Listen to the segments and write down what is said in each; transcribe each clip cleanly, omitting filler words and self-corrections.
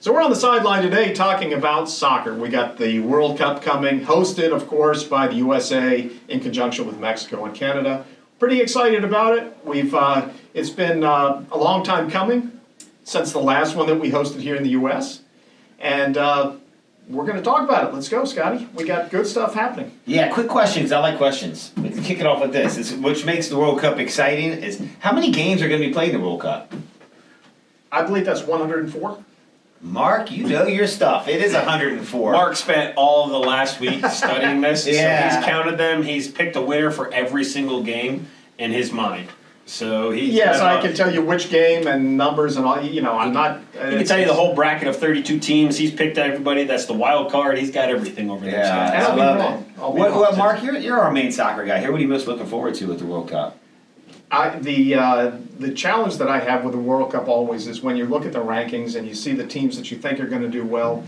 So we're on the sideline today talking about soccer. We got the World Cup coming, hosted, of course, by the USA in conjunction with Mexico and Canada. Pretty excited about it. It's been a long time coming since the last one that we hosted here in the U.S. And we're going to talk about it. Let's go, Scotty. We got good stuff happening. Yeah, quick questions. I like questions. We can kick it off with this. Which makes the World Cup exciting is how many games are going to be played in the World Cup? I believe that's 104. Mark, you know your stuff. It is 104. Mark spent all of the last week studying this, Yeah. so he's counted them. He's picked a winner for every single game in his mind. So he Yes, I can tell you which game and numbers and all. You know, I'm not. He can tell you the whole bracket of 32 teams. He's picked everybody. That's the wild card. He's got everything over there. Yeah, And I I'll be love wrong. it. I'll be wrong. Well, Mark, you're our main soccer guy here. What are you most looking forward to at the World Cup? The challenge that I have with the World Cup always is when you look at the rankings and you see the teams that you think are going to do well,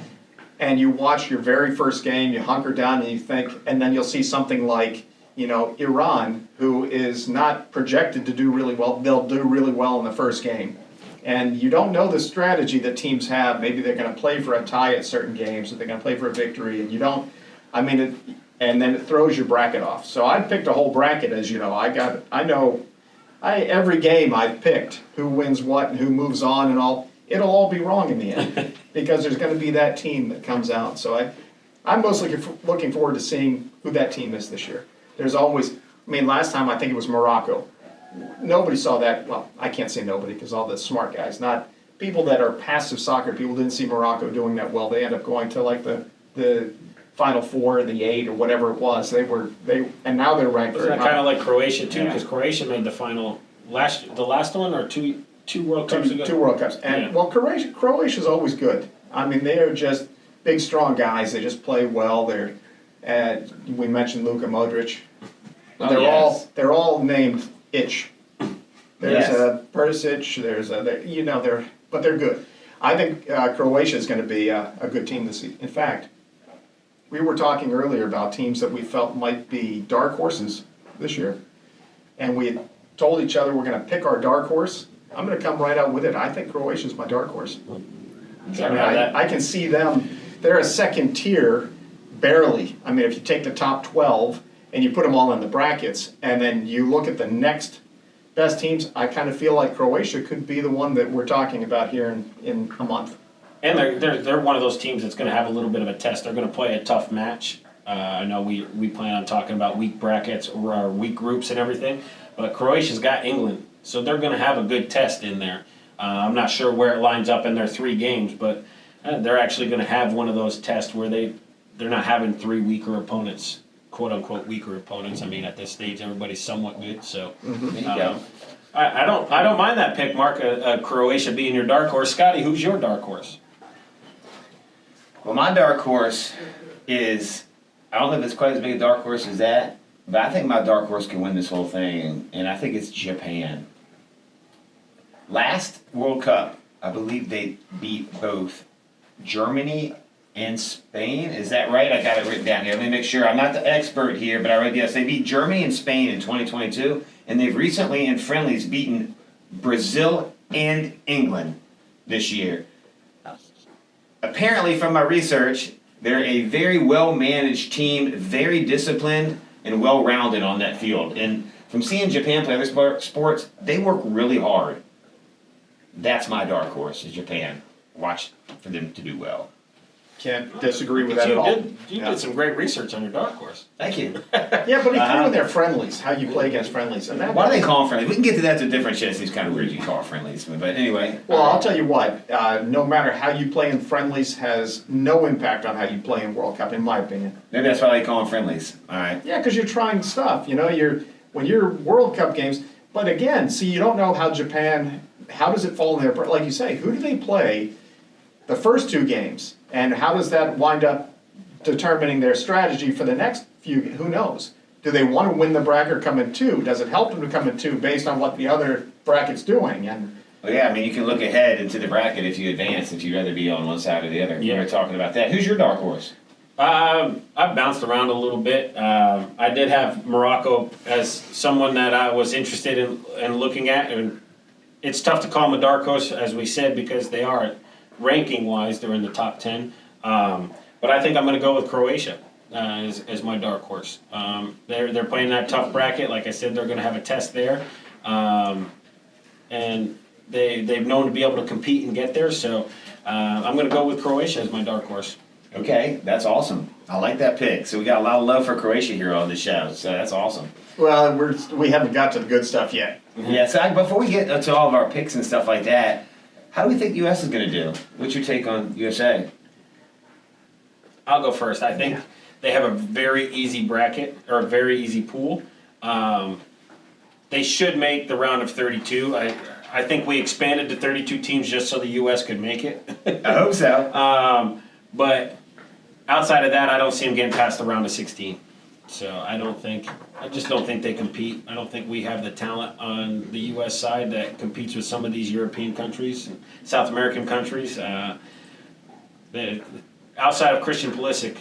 and you watch your very first game, you hunker down and you think, and then you'll see something like, Iran, who is not projected to do really well. They'll do really well in the first game. And you don't know the strategy that teams have. Maybe they're going to play for a tie at certain games, or they're going to play for a victory, and you don't, and then it throws your bracket off. So I picked a whole bracket, as you know. Every game I've picked who wins what and who moves on and all. It'll all be wrong in the end because there's going to be that team that comes out. So I'm mostly looking forward to seeing who that team is this year. There's always, last time I think it was Morocco. Nobody saw that. Well, I can't say nobody because all the smart guys, not people that are passive soccer people, didn't see Morocco doing that well. They end up going to like the Final Four, the 8 or whatever it was. And now they're ranked. Isn't that kind of like Croatia too? Because Croatia made the final the last one or two World Cups ago. 2 World Cups, and well, Croatia's always good. They are just big, strong guys. They just play well. We mentioned Luka Modric. They're all named Itch. There's a Perisic. But they're good. I think Croatia is going to be a good team this season. In fact, we were talking earlier about teams that we felt might be dark horses this year, and we had told each other we're going to pick our dark horse. I'm going to come right out with it. I think Croatia's my dark horse. I can see them. They're a second tier, barely. If you take the top 12 and you put them all in the brackets, and then you look at the next best teams, I kind of feel like Croatia could be the one that we're talking about here in a month. And they're one of those teams that's going to have a little bit of a test. They're going to play a tough match. I know we plan on talking about weak brackets or weak groups and everything, but Croatia's got England, so they're going to have a good test in there. I'm not sure where it lines up in their 3 games, but they're actually going to have one of those tests where they're not having 3 weaker opponents, quote unquote weaker opponents. At this stage everybody's somewhat good, so I don't mind that pick, Mark. Croatia being your dark horse. Scotty, who's your dark horse? Well, my dark horse is, I don't know if it's quite as big a dark horse as that, but I think my dark horse can win this whole thing, and I think it's Japan. Last World Cup, I believe they beat both Germany and Spain. Is that right? I got it written down here. Let me make sure. I'm not the expert here, but I read yes. They beat Germany and Spain in 2022, and they've recently in friendlies beaten Brazil and England this year. Apparently, from my research, they're a very well-managed team, very disciplined, and well-rounded on that field. And from seeing Japan play other sports, they work really hard. That's my dark horse, is Japan. Watch for them to do well. Can't disagree with that at all. You did some great research on your dark horse. Thank you. Yeah, but including in their friendlies, how you play against friendlies. And Why do they call them friendlies? We can get to that to different shit. It's kind of weird you call it friendlies. But anyway. Well, I'll tell you what. No matter how you play in friendlies has no impact on how you play in World Cup, in my opinion. Maybe that's why they call them friendlies. All right. Yeah, because you're trying stuff. When you're World Cup games. But again, see, you don't know how Japan, how does it fall in there? Like you say, who do they play the first 2 games? And how does that wind up determining their strategy for the next few? Who knows? Do they want to win the bracket or come in 2? Does it help them to come in 2 based on what the other bracket's doing? Well, yeah, you can look ahead into the bracket if you advance, if you'd rather be on one side or the other. Yeah. We were talking about that. Who's your dark horse? I've bounced around a little bit. I did have Morocco as someone that I was interested in looking at, and it's tough to call them a dark horse, as we said, because they are ranking-wise, they're in the top 10. But I think I'm going to go with Croatia as my dark horse. They're playing that tough bracket. Like I said, they're going to have a test there. And they've known to be able to compete and get there. So I'm going to go with Croatia as my dark horse. Okay, that's awesome. I like that pick. So we got a lot of love for Croatia here on the show. So that's awesome. Well, we haven't got to the good stuff yet. Yeah, so before we get to all of our picks and stuff like that, how do we think U.S. is going to do? What's your take on USA? I'll go first. I think they have a very easy bracket, or a very easy pool. They should make the round of 32. I think we expanded to 32 teams just so the U.S. could make it. I hope so. But outside of that, I don't see them getting past the round of 16. So I just don't think they compete. I don't think we have the talent on the U.S. side that competes with some of these European countries, South American countries. Outside of Christian Pulisic,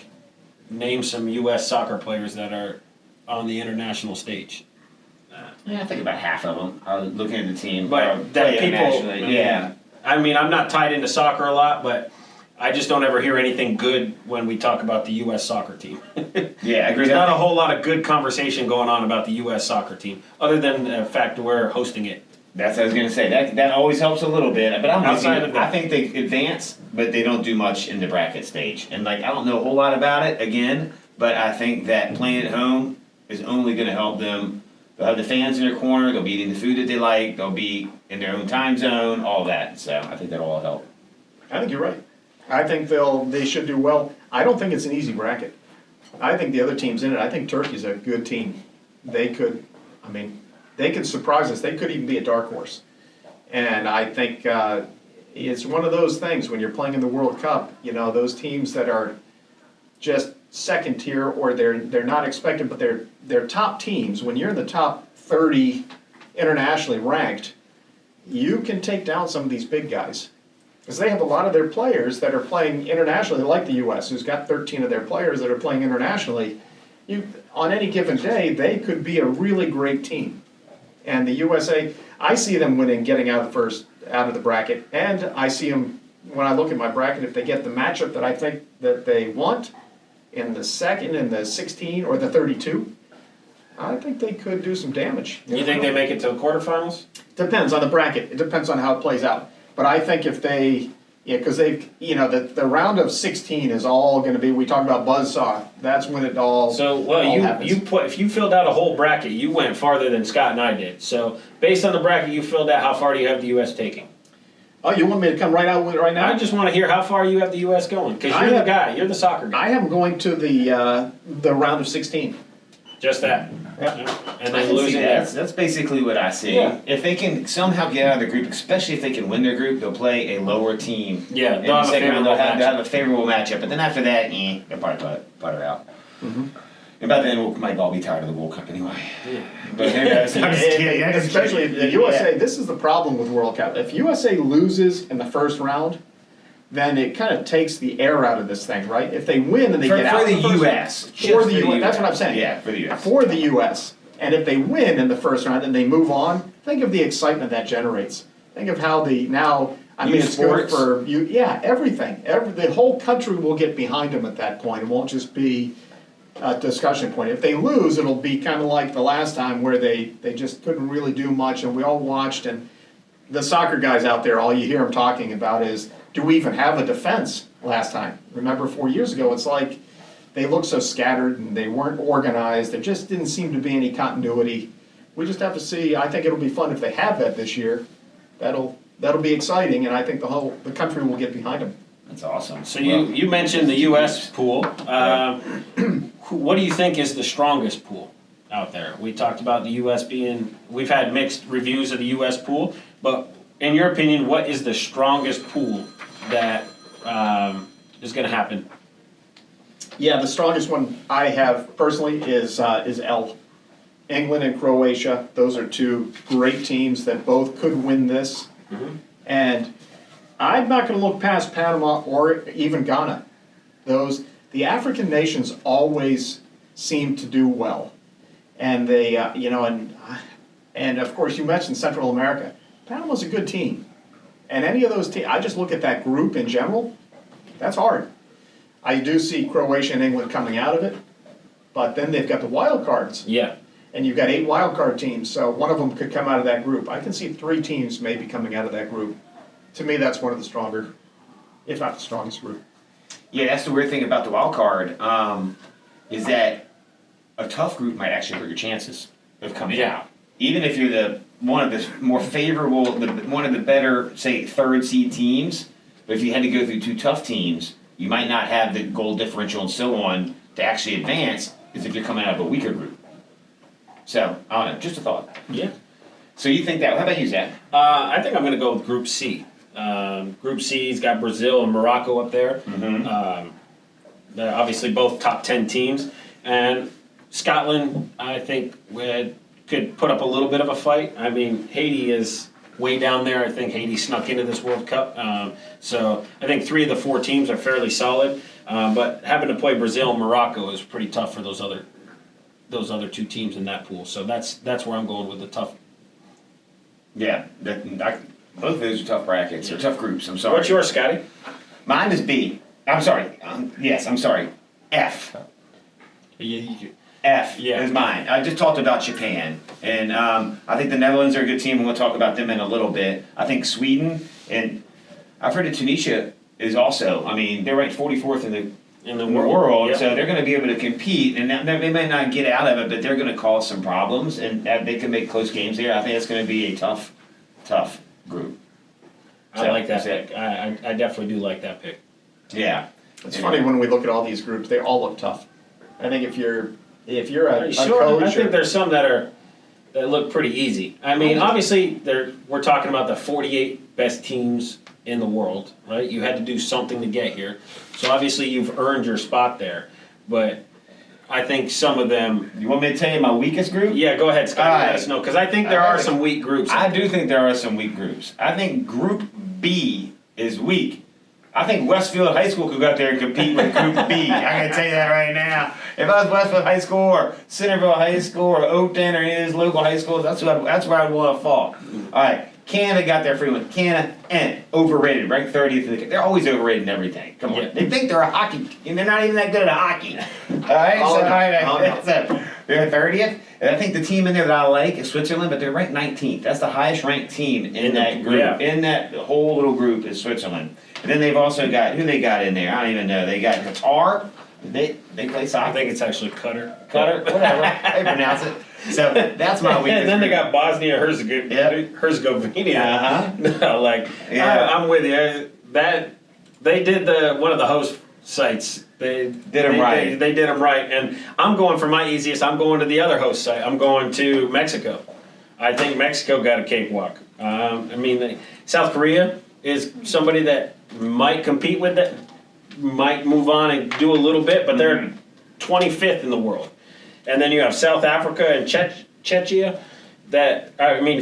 name some U.S. soccer players that are on the international stage. Yeah, I think about half of them are looking at the team. But that people, yeah. I mean, I'm not tied into soccer a lot, but I just don't ever hear anything good when we talk about the U.S. soccer team. Yeah, I agree. There's not a whole lot of good conversation going on about the U.S. soccer team, other than the fact we're hosting it. That's what I was going to say. That always helps a little bit. But I'm Outside of that, I think they advance, but they don't do much in the bracket stage. And I don't know a whole lot about it again, but I think that playing at home is only going to help them. They'll have the fans in their corner. They'll be eating the food that they like. They'll be in their own time zone. All that. So I think that'll all help. I think you're right. I think they should do well. I don't think it's an easy bracket. I think the other teams in it. I think Turkey's a good team. They could surprise us. They could even be a dark horse. And I think it's one of those things when you're playing in the World Cup. You know, those teams that are just second tier or they're not expected, but they're top teams. When you're in the top 30 internationally ranked, you can take down some of these big guys. Because they have a lot of their players that are playing internationally, like the U.S., who's got 13 of their players that are playing internationally. On any given day, they could be a really great team. And the USA, I see them winning, getting out of the bracket, and I see them, when I look at my bracket, if they get the matchup that I think that they want in the second, in the 16, or the 32, I think they could do some damage. you think they make it to the quarterfinals? Depends on the bracket. It depends on how it plays out. But I think if because the round of 16 is all going to be, we talk about buzzsaw. That's when it all happens. If you filled out a whole bracket, you went farther than Scott and I did. So based on the bracket you filled out, how far do you have the U.S. taking? Oh, you want me to come right out with it right now? I just want to hear how far you have the U.S. going, because you're the guy, you're the soccer guy. I am going to the round of 16. Just that. Yeah. And then losing that. That's basically what I see. Yeah. If they can somehow get out of the group, especially if they can win their group, they'll play a lower team. Yeah, In the second round, they'll have a favorable matchup. But then after that, they'll probably putter out. Mm-hmm. And by then, we might all be tired of the World Cup anyway. Yeah. But Especially if the USA, this is the problem with World Cup. If USA loses in the first round, then it kind of takes the air out of this thing, right? If they win and they get out for the of the first U.S. round, for the U.S. That's what I'm saying. Yeah, for the U.S. For the U.S. And if they win in the first round and they move on, think of the excitement that generates. Think of how it's good for you. Yeah, everything. The whole country will get behind them at that point. It won't just be a discussion point. If they lose, it'll be kind of like the last time where they just couldn't really do much, and we all watched. And the soccer guys out there, all you hear them talking about is, do we even have a defense last time? Remember 4 years ago, it's like they looked so scattered and they weren't organized. There just didn't seem to be any continuity. We just have to see. I think it'll be fun if they have that this year. That'll be exciting, and I think the country will get behind them. That's awesome. So you mentioned the U.S. pool. What do you think is the strongest pool out there? We talked about the U.S. we've had mixed reviews of the U.S. pool, but in your opinion, what is the strongest pool that is going to happen? Yeah, the strongest one I have personally is L. England and Croatia. Those are two great teams that both could win this. Mm-hmm. And I'm not going to look past Panama or even Ghana. The African nations always seem to do well. And and of course you mentioned Central America. Panama's a good team. And any of those teams, I just look at that group in general, that's hard. I do see Croatia and England coming out of it, but then they've got the wild cards. Yeah. And you've got 8 wild card teams, so one of them could come out of that group. I can see 3 teams maybe coming out of that group. To me, that's one of the stronger, if not the strongest group. Yeah, that's the weird thing about the wild card, is that a tough group might actually hurt your chances of coming out. Even if you're one of the more favorable, one of the better, say, 3rd seed teams, but if you had to go through 2 tough teams, you might not have the goal differential and so on to actually advance, as if you're coming out of a weaker group. So, I don't know, just a thought. Yeah. So you think that, how about you, Zach? I think I'm going to go with Group C. Group C's got Brazil and Morocco up there. They're obviously both top 10 teams. And Scotland, I think, could put up a little bit of a fight. I mean, Haiti is way down there. I think Haiti snuck into this World Cup. So I think 3 of the 4 teams are fairly solid. But having to play Brazil and Morocco is pretty tough for those other 2 teams in that pool. So that's where I'm going with the tough. Yeah, both of those are tough brackets, or tough groups, I'm sorry. What's yours, Scotty? Mine is B. I'm sorry. Yes, I'm sorry. F. F is mine. I just talked about Japan, and I think the Netherlands are a good team, and we'll talk about them in a little bit. I think Sweden, and I've heard that Tunisia is also, I mean, they're ranked 44th in the world, yep. So they're going to be able to compete, and they may not get out of it, but they're going to cause some problems, and they can make close games there. I think it's going to be a tough group. I like that pick. I definitely do like that pick. Yeah. It's funny when we look at all these groups, they all look tough. I think if you're a coach, I think there's some that look pretty easy. I mean, obviously, we're talking about the 48 best teams in the world, right? You had to do something to get here. So obviously you've earned your spot there. But I think some of them... You want me to tell you my weakest group? Yeah, go ahead, Scott. Let us know. Because I think there are some weak groups. I do think there are some weak groups. I think Group B is weak. I think Westfield High School could go out there and compete with Group B. I'm going to tell you that right now. If I was Westfield High School or Centerville High School or Oakton or any of these local high schools, that's where I'd want to fall. All right. Canada got there free one. Canada, overrated, ranked 30th. They're always overrated in everything. Come on. Yeah. They think they're a hockey, and they're not even that good at hockey. All right, so they're 30th. And I think the team in there that I like is Switzerland, but they're ranked 19th. That's the highest ranked team in that group. Yeah. In that whole little group is Switzerland. And then they've also got, who they got in there? I don't even know. They got Qatar. They play soccer. I think it's actually Qatar. Qatar, whatever. They pronounce it. So that's my weakest. And then they group. got Bosnia Herzegovina. I'm with you. They did one of the host sites. They did them right. They did them right, and I'm going for my easiest. I'm going to the other host site. I'm going to Mexico. I think Mexico got a cakewalk. South Korea is somebody that might compete with it, might move on and do a little bit, but they're 25th in the world. And then you have South Africa and Czechia,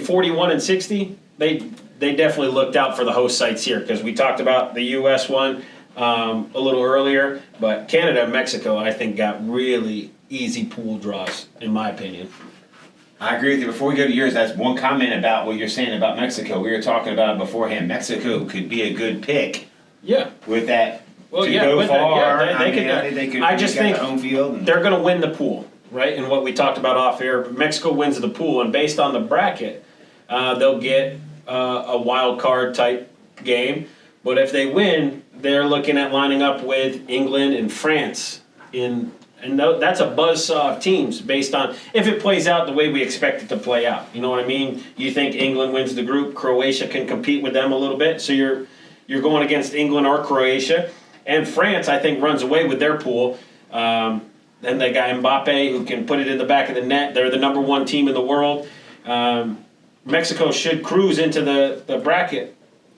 41 and 60. They definitely looked out for the host sites here, because we talked about the U.S. one a little earlier, but Canada and Mexico, I think, got really easy pool draws, in my opinion. I agree with you. Before we go to yours, that's one comment about what you're saying about Mexico. We were talking about it beforehand. Mexico could be a good pick. Yeah. With that. Well, yeah, go far. They could. I just think home field they're going to win the pool, right? And what we talked about off air, Mexico wins the pool, and based on the bracket, they'll get a wild card type game. But if they win, they're looking at lining up with England and France and that's a buzzsaw of teams based on if it plays out the way we expect it to play out. You know what I mean? You think England wins the group, Croatia can compete with them a little bit, so you're going against England or Croatia. And France, I think, runs away with their pool. Then they got Mbappe, who can put it in the back of the net. They're the number 1 team in the world. Mexico should cruise into the bracket,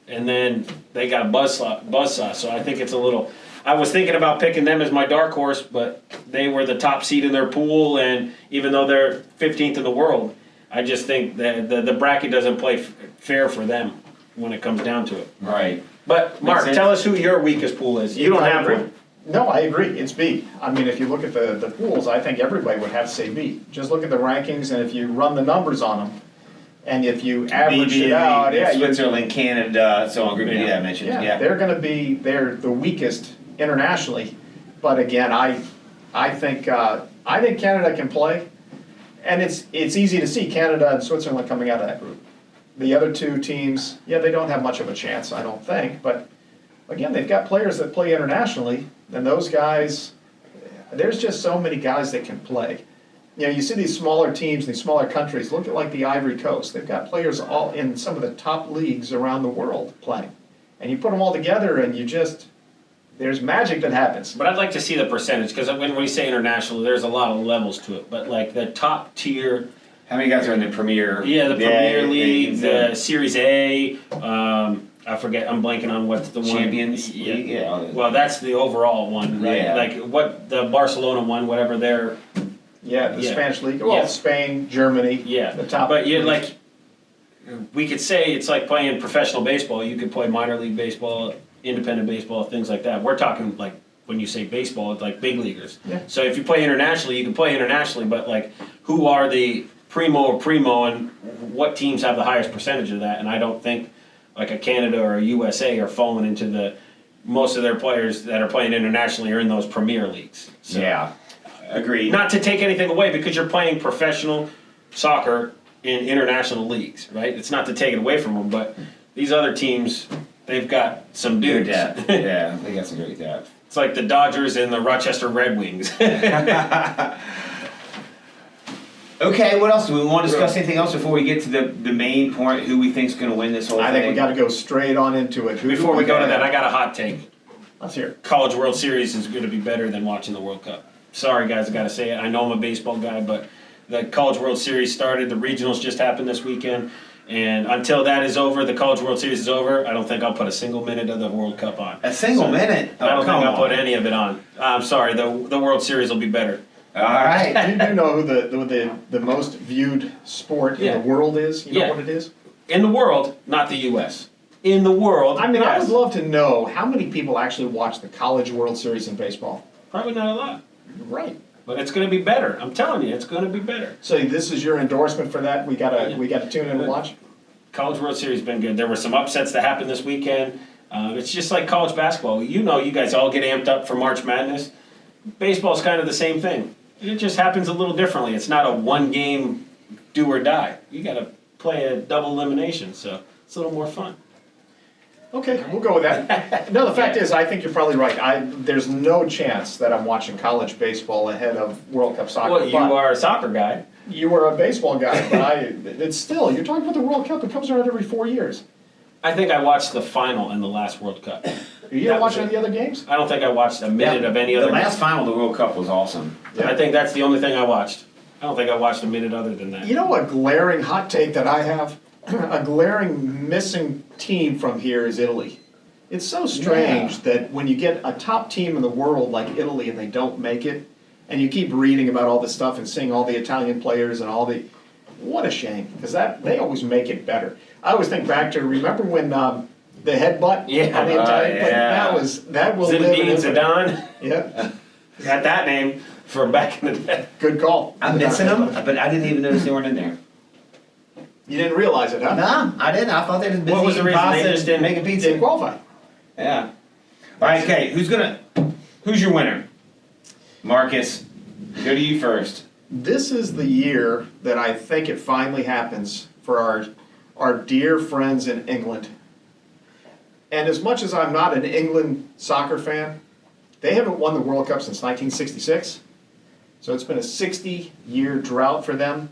and then they got a buzzsaw. So I think it's a little... I was thinking about picking them as my dark horse, but they were the top seed in their pool, and even though they're 15th in the world, I just think that the bracket doesn't play fair for them when it comes down to it. Right. But, Mark, tell us who your weakest pool is. You don't have one. No, I agree. It's B. I mean, if you look at the pools, I think everybody would have to say B. Just look at the rankings, and if you run the numbers on them, And if you average it out, Switzerland, Canada, so on. Group B, I mentioned. Yeah, they're going to be the weakest internationally. But again, I think Canada can play, and it's easy to see Canada and Switzerland coming out of that group. The other two teams, they don't have much of a chance, I don't think. But again, they've got players that play internationally, and those guys, there's just so many guys that can play. You see these smaller teams, these smaller countries. Look at like the Ivory Coast. They've got players all in some of the top leagues around the world playing, and you put them all together, and there's magic that happens. But I'd like to see the percentage, because when we say international, there's a lot of levels to it. But like the top tier. How many guys are in the Premier? Yeah, the Premier League, the Series A. I forget. I'm blanking on what's the one. Champions League. Yeah. Well, that's the overall one, right? Yeah. Like what the Barcelona one, whatever their. Yeah, the Spanish league. Well, Spain, Germany. Yeah, the top. But we could say it's like playing professional baseball. You could play minor league baseball, independent baseball, things like that. We're talking like when you say baseball, it's like big leaguers. Yeah. So if you play internationally, you can play internationally, but like who are the primo, and what teams have the highest percentage of that? And I don't think like a Canada or a USA are falling into most of their players that are playing internationally are in those Premier Leagues. So, yeah, agreed. Not to take anything away, because you're playing professional soccer in international leagues, right? It's not to take it away from them, but these other teams, they've got some dudes. Depth. Yeah, they got some great depth. It's like the Dodgers and the Rochester Red Wings. Okay, what else? Do we want to discuss anything else before we get to the main point, who we think's going to win this whole thing? I think we got to go straight on into it. Before we go to that, I got a hot take. Let's hear it. College World Series is going to be better than watching the World Cup. Sorry, guys, I got to say it. I know I'm a baseball guy, but the College World Series started. The regionals just happened this weekend. And until that is over, the College World Series is over, I don't think I'll put a single minute of the World Cup on. A single minute? I don't think I'll put any of it on. I'm sorry, the World Series will be better. All right. You do know who the most viewed sport in the world is? You know what it is? In the world, not the U.S. In the world, I mean, yes. I would love to know how many people actually watch the College World Series in baseball. Probably not a lot. Right. But it's going to be better. I'm telling you, it's going to be better. So this is your endorsement for that? We gotta tune in and watch? College World Series has been good. There were some upsets that happened this weekend. It's just like college basketball. You guys all get amped up for March Madness. Baseball's kind of the same thing. It just happens a little differently. It's not a one-game do or die. You got to play a double elimination, so it's a little more fun. Okay, we'll go with that. No, the fact is, I think you're probably right. There's no chance that I'm watching college baseball ahead of World Cup soccer. Well, you are a soccer guy. You were a baseball guy, but it's still, you're talking about the World Cup. It comes around every 4 years. I think I watched the final in the last World Cup. You didn't watch any of the other games? I don't think I watched a minute of any other. The last final of the World Cup was awesome. Yeah. I think that's the only thing I watched. I don't think I watched a minute other than that. You know, a glaring hot take that I have? A glaring missing team from here is Italy. It's so strange that when you get a top team in the world like Italy and they don't make it, and you keep reading about all this stuff and seeing all the Italian players and what a shame, because they always make it better. I always think back to, remember when the headbutt on the Italian player? That will live in infamy. Zidane. Yeah. Got that name from back in the day. Good call. I'm missing them, but I didn't even notice they weren't in there. You didn't realize it, huh? No, I didn't. I thought they were busy What was the eating reason pasta they just didn't making pizza? Didn't qualify. Yeah. All right, okay. Who's your winner? Marcus, go to you first. This is the year that I think it finally happens for our dear friends in England. And as much as I'm not an England soccer fan, they haven't won the World Cup since 1966. So it's been a 60-year drought for them.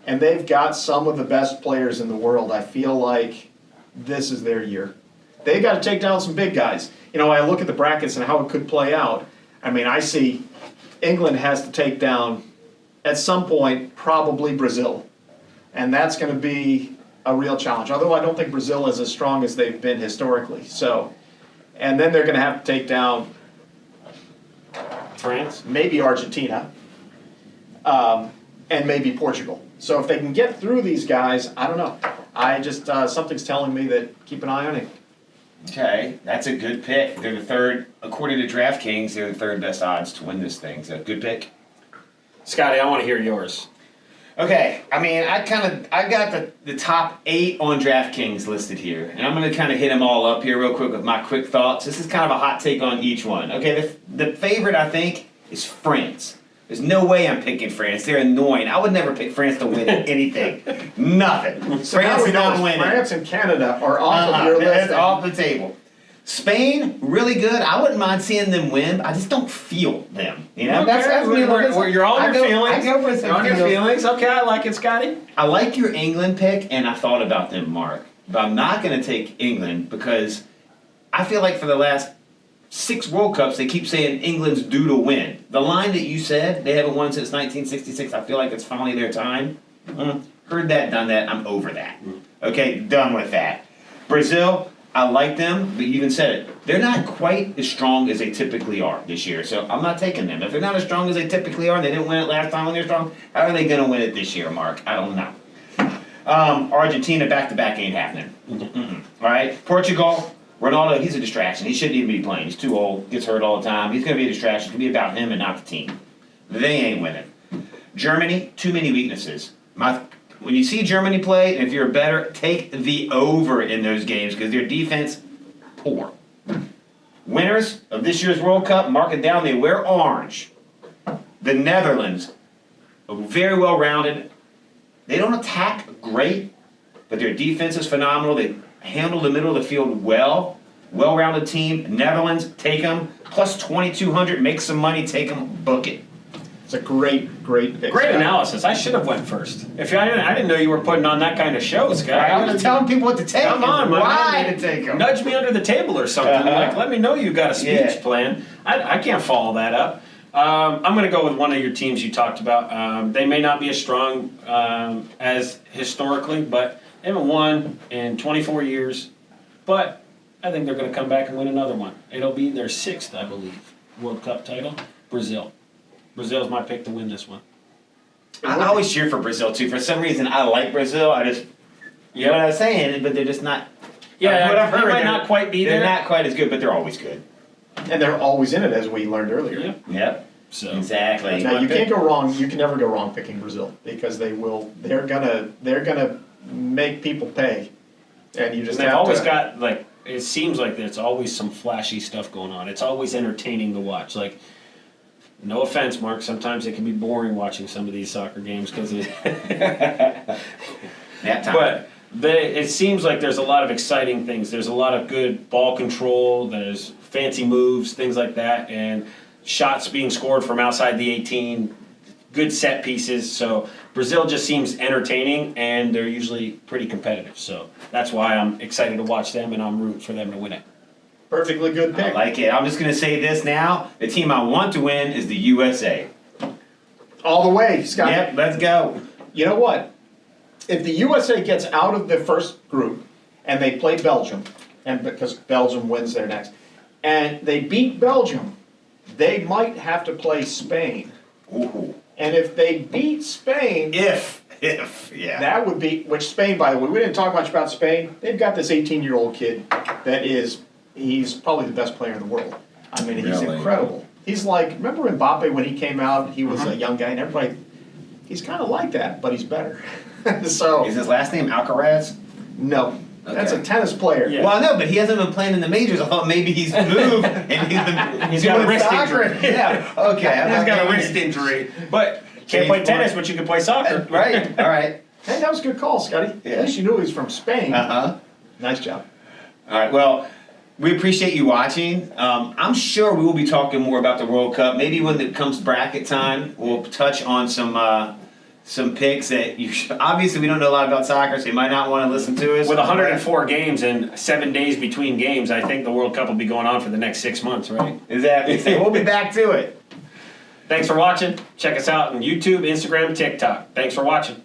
And they've got some of the best players in the world. I feel like this is their year. They got to take down some big guys. I look at the brackets and how it could play out. I mean, I see England has to take down, at some point, probably Brazil. And that's going to be a real challenge. Although I don't think Brazil is as strong as they've been historically. So, and then they're going to have to take down France, maybe Argentina, and maybe Portugal. So if they can get through these guys, I don't know. I just something's telling me that keep an eye on it. Okay, that's a good pick. They're the third, according to DraftKings, they're the third best odds to win this thing. So good pick. Scotty, I want to hear yours. Okay, I mean, I got the top 8 on DraftKings listed here, and I'm gonna kind of hit them all up here real quick with my quick thoughts. This is kind of a hot take on each one. Okay, the favorite I think is France. There's no way I'm picking France. They're annoying. I would never pick France to win anything. Nothing. So now France we is know not winning. France and Canada are off of your That's list. off the table. Spain, really good. I wouldn't mind seeing them win. I just don't feel them. You know, Okay, you're all I your go- feelings. I go with You're on your feels. feelings. Okay, I like it, Scotty. I like your England pick, and I thought about them, Mark. But I'm not going to take England because I feel like for the last 6 World Cups, they keep saying England's due to win. The line that you said, they haven't won since 1966, I feel like it's finally their time. Heard that, done that, I'm over that. Okay, done with that. Brazil, I like them, but you even said it. They're not quite as strong as they typically are this year, so I'm not taking them. If they're not as strong as they typically are, and they didn't win it last time when they're strong, how are they going to win it this year, Mark? I don't know. Argentina back-to-back ain't happening. All right, Portugal, Ronaldo, he's a distraction. He shouldn't even be playing. He's too old, gets hurt all the time. He's going to be a distraction. It's going to be about him and not the team. They ain't winning. Germany, too many weaknesses. When you see Germany play, and if you're better, take the over in those games because their defense, poor. Winners of this year's World Cup, mark it down, they wear orange. The Netherlands, very well-rounded. They don't attack great, but their defense is phenomenal. They handle the middle of the field well. Well-rounded team. Netherlands, take them. Plus 2,200, make some money, take them, book it. It's a great pick. Great analysis. I should have went first. If I didn't know you were putting on that kind of show, Scott. I'm just telling people what to take. Come on, and man. why to take them. Nudge me under the table or something. Like, let me know you got a speech plan. I can't follow that up. I'm going to go with one of your teams you talked about. They may not be as strong as historically, but they haven't won in 24 years. But I think they're going to come back and win another one. It'll be their 6th, I believe, World Cup title. Brazil. Brazil's my pick to win this one. I always cheer for Brazil too. For some reason, I like Brazil. You know what I was saying, but they're just not. Yeah, what I've heard, they might not quite be they're there. not quite as good, but they're always good. And they're always in it, as we learned earlier. Yeah. Yep. So Exactly. Now you can't go wrong. You can never go wrong picking Brazil because they will. They're gonna make people pay, and you just they've have always to. got like it seems like there's always some flashy stuff going on. It's always entertaining to watch. Like, no offense, Mark. Sometimes it can be boring watching some of these soccer games because That time. But it seems like there's a lot of exciting things. There's a lot of good ball control. There's fancy moves, things like that, and shots being scored from outside the 18. Good set pieces. So Brazil just seems entertaining, and they're usually pretty competitive. So that's why I'm excited to watch them, and I'm rooting for them to win it. Perfectly good I pick. like it. I'm just going to say this now. The team I want to win is the USA. All the way, Scott. Yep, let's go. You know what? If the USA gets out of the first group and they play Belgium, and because Belgium wins their next, and they beat Belgium, they might have to play Spain. Ooh. And if they beat Spain, Yeah. that would be, which Spain, by the way, we didn't talk much about Spain. They've got this 18-year-old kid he's probably the best player in the world. I mean, he's Really? incredible. He's like, remember Mbappe when he came out, he was a young guy, and everybody, he's kind of like that, but he's better. So, Is his last name Alcaraz? no, that's Okay. a tennis player. Yeah. Well, no, but he hasn't been playing in the majors. I thought maybe he's moved and He's got a doing wrist soccer. injury. Yeah. Okay. He's got a wrist injury, but can't play tennis, but you can play soccer. Right. All right. Hey, that was a good call, Scotty. Yeah. At least you knew he was from Spain. Uh-huh. Nice job. All right. Well, we appreciate you watching. I'm sure we will be talking more about the World Cup. Maybe when it comes bracket time, we'll touch on some picks that obviously we don't know a lot about soccer, so you might not want to listen to us. With 104 games and 7 days between games, I think the World Cup will be going on for the next 6 months, right? Exactly. So we'll be back to it. Thanks for watching. Check us out on YouTube, Instagram, TikTok. Thanks for watching.